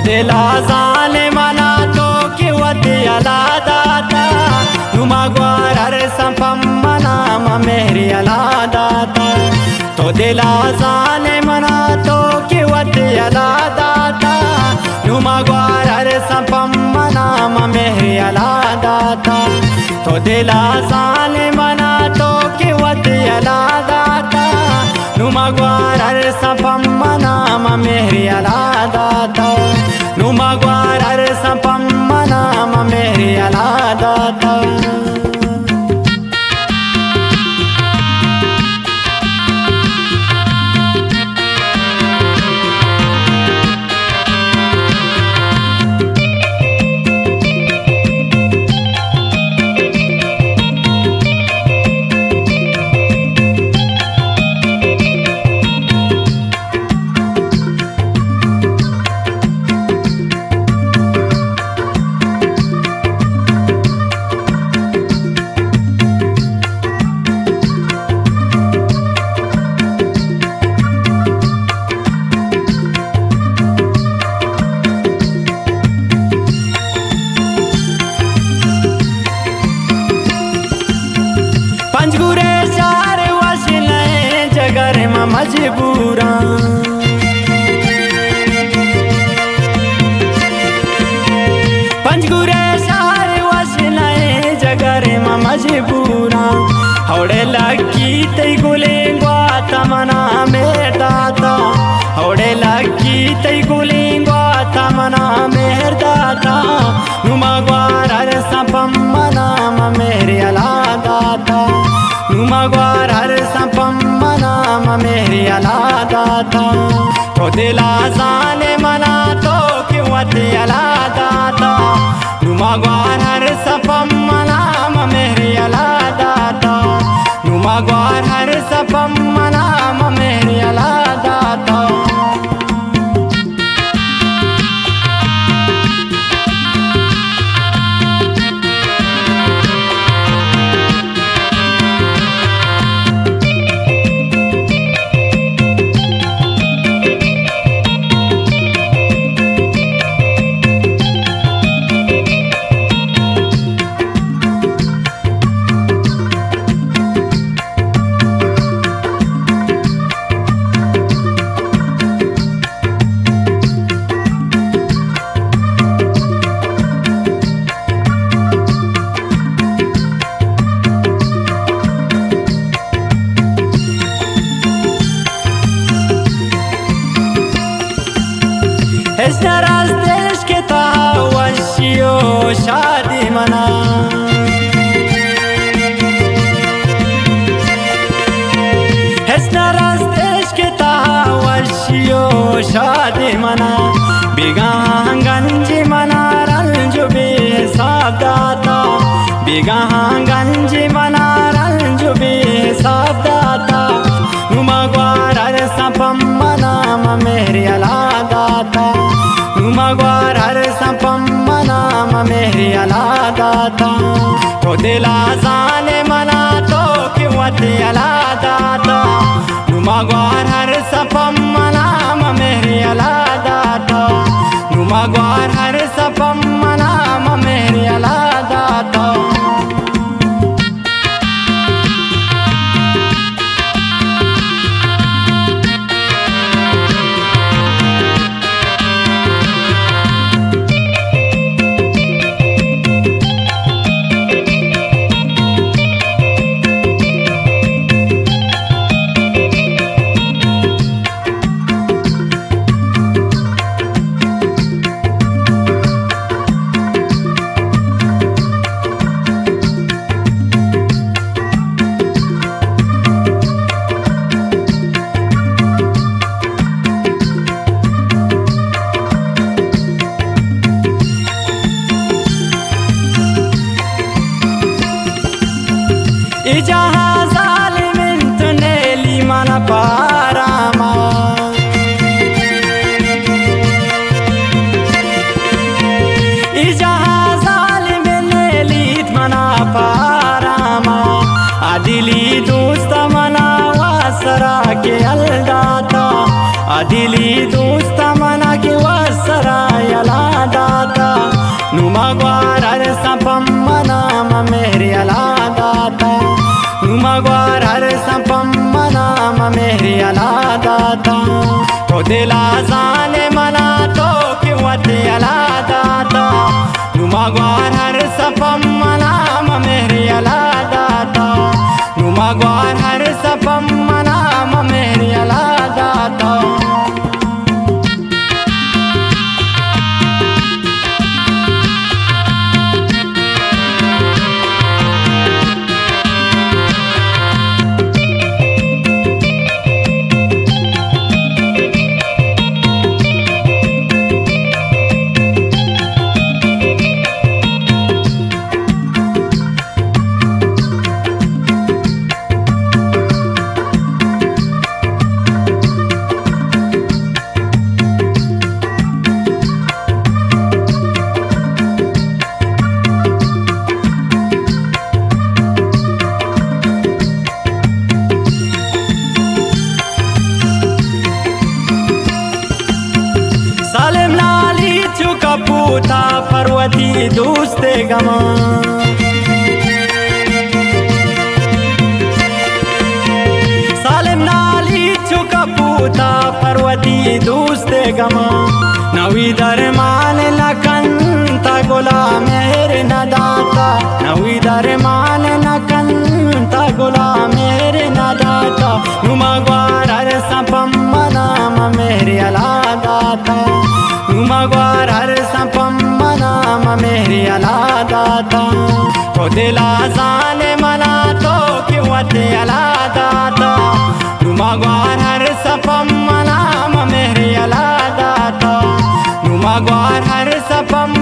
दिला जाने मना तो कि वदियाला दाता नुमा ग्वारर संपम मना मेहरी अला दाता तो दिला जाने मना तो कि वदियाला दाता नुमा ग्वारर संपम मना मेहरी अला दाता तो दिला जाने मना तो कि वदियाला दाता नुमा ग्वारर संपम मना मेहरी अला दाता नुमा ग्वारर संपम मना मेहरी अला दाता पंजगुरे चार वसले जगर में मजबूरा पंजगुरे चार वसले जगर में मजबूरा हौड़े लगी तई गुले ग्वाता मना मेर दाता हौड़े लगी तई गुले ग्वाता मना मेर दाता नुमा ग्वारर संपम मना मेरे अला दाता नुमा ग्वारर संपम मना मेरे अला दाता तो दिला जाने मना तो कि वदियाला दाता नुमा ग्वारर संपम मना मेरे अला दाता नुमा ग्वारर संपम मना मेरे अला दाता इस नाराज देश के तावशियो शादी मना इस नाराज देश के तावशियो शादी मना बिगाह गंजी मना रंजु बेहिसाब दाता बिगाह गंजी मना रंजु बेहिसाब दाता नुमा ग्वारर संपम मना मेहरी अला दाता नुमा ग्वारर संपम मना मेहरी अला दाता तो दिला जाने मना तो कि वदियाला दाता नुमा ग्वारर संपम मना मेहरी अला दाता नुमा ग्वारर संपम मना मेहरी अला दाता जहाँ ज़ालिमिन तुनेली मन पारामा जहाँ ज़ालिमिन लीत मना पारामा आदिली दोस्त मना वासरा के अलदाता आदिली दोस्त मना के वासरा नुमगवार हर सपम मना मेहरी अला दाता तो दिला जाने मना तो किवते अला दाता नुमगवार हर सपम मना मेहरी अला दाता नुमगवार हर सपम मना मेहरी अला दाता पूता पर्वती दोस्ते गमा सालिम नाली चुका पूता पर्वती दोस्ते गमा नवी दरमान लखनता गुला मेरे न दाता नवी दरमान लखनता गुला मेरे न दाता नुमगवार हर सपम मना मेरे अला दाता नुमगवार हर सपम मना मेहरी अला दाता तो दिला जाने मना तो किवते अला दाता नुमगवार हर सपम मना मेहरी अला दाता नुमगवार हर सपम